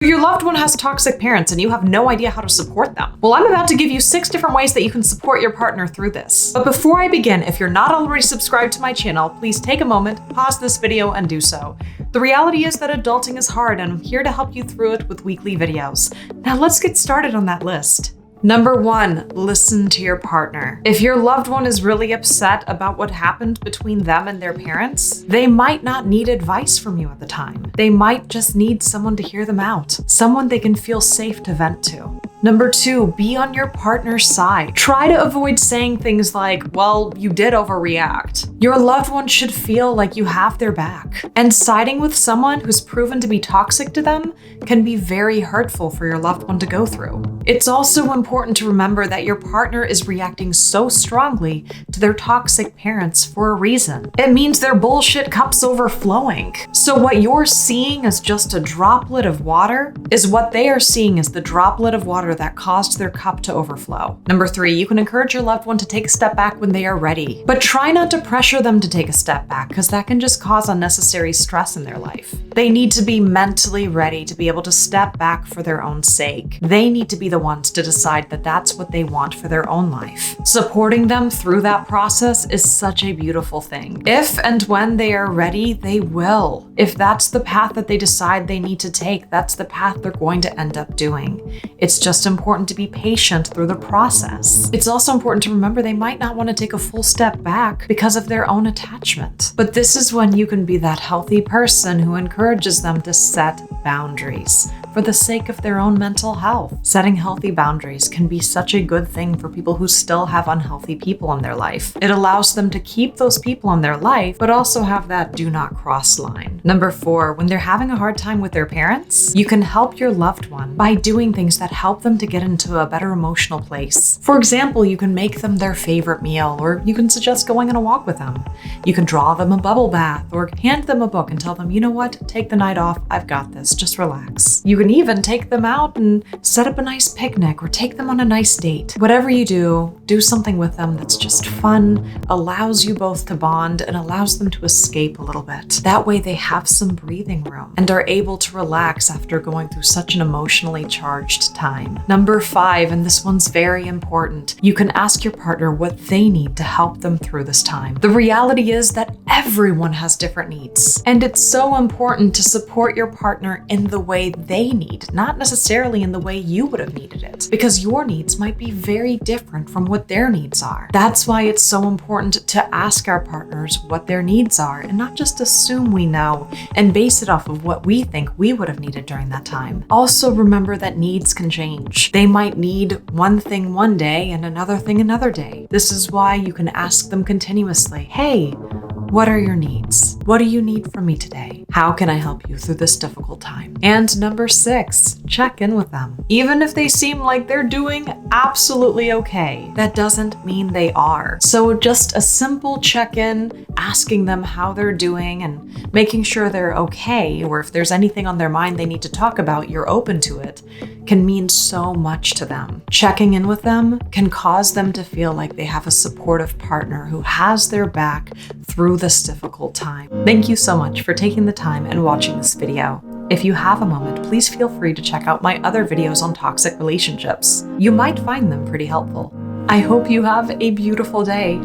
Your loved one has toxic parents and you have no idea how to support them. Well, I'm about to give you 6 different ways that you can support your partner through this. But before I begin, if you're not already subscribed to my channel, please take a moment, pause this video, and do so. The reality is that adulting is hard, and I'm here to help you through it with weekly videos. Now let's get started on that list. Number 1, listen to your partner. If your loved one is really upset about what happened between them and their parents, they might not need advice from you at the time. They might just need someone to hear them out, someone they can feel safe to vent to. Number 2, be on your partner's side. Try to avoid saying things like, well, you did overreact. Your loved one should feel like you have their back. And siding with someone who's proven to be toxic to them can be very hurtful for your loved one to go through. It's also important to remember that your partner is reacting so strongly to their toxic parents for a reason. It means their bullshit cup's overflowing. So what you're seeing as just a droplet of water is what they are seeing as the droplet of water that caused their cup to overflow. Number 3, you can encourage your loved one to take a step back when they are ready, but try not to pressure them to take a step back, because that can just cause unnecessary stress in their life. They need to be mentally ready to be able to step back for their own sake. They need to be the ones to decide that that's what they want for their own life. Supporting them through that process is such a beautiful thing. If and when they are ready, they will. If that's the path that they decide they need to take, that's the path they're going to end up doing. It's just important to be patient through the process. It's also important to remember they might not want to take a full step back because of their own attachment. But this is when you can be that healthy person who encourages them to set boundaries for the sake of their own mental health. Setting healthy boundaries can be such a good thing for people who still have unhealthy people in their life. It allows them to keep those people in their life, but also have that do not cross line. Number 4, when they're having a hard time with their parents, you can help your loved one by doing things that help them to get into a better emotional place. For example, you can make them their favorite meal, or you can suggest going on a walk with them. You can draw them a bubble bath, or hand them a book and tell them, you know what, take the night off, I've got this, just relax. You can even take them out and set up a nice picnic or take them on a nice date. Whatever you do something with them that's just fun, allows you both to bond, and allows them to escape a little bit. That way they have some breathing room and are able to relax after going through such an emotionally charged time. Number 5, and this one's very important, you can ask your partner what they need to help them through this time. The reality is that everyone has different needs, and it's so important to support your partner in the way they need, not necessarily in the way you would have needed it, because your needs might be very different from what their needs are. That's why it's so important to ask our partners what their needs are and not just assume we know and base it off of what we think we would have needed during that time. Also remember that needs can change. They might need one thing one day and another thing another day. This is why you can ask them continuously, hey, what are your needs? What do you need from me today? How can I help you through this difficult time? And number 6, check in with them. Even if they seem like they're doing absolutely okay, that doesn't mean they are. So just a simple check-in, asking them how they're doing and making sure they're okay, or if there's anything on their mind they need to talk about, you're open to it, can mean so much to them. Checking in with them can cause them to feel like they have a supportive partner who has their back through this difficult time. Thank you so much for taking the time and watching this video. If you have a moment, please feel free to check out my other videos on toxic relationships. You might find them pretty helpful. I hope you have a beautiful day.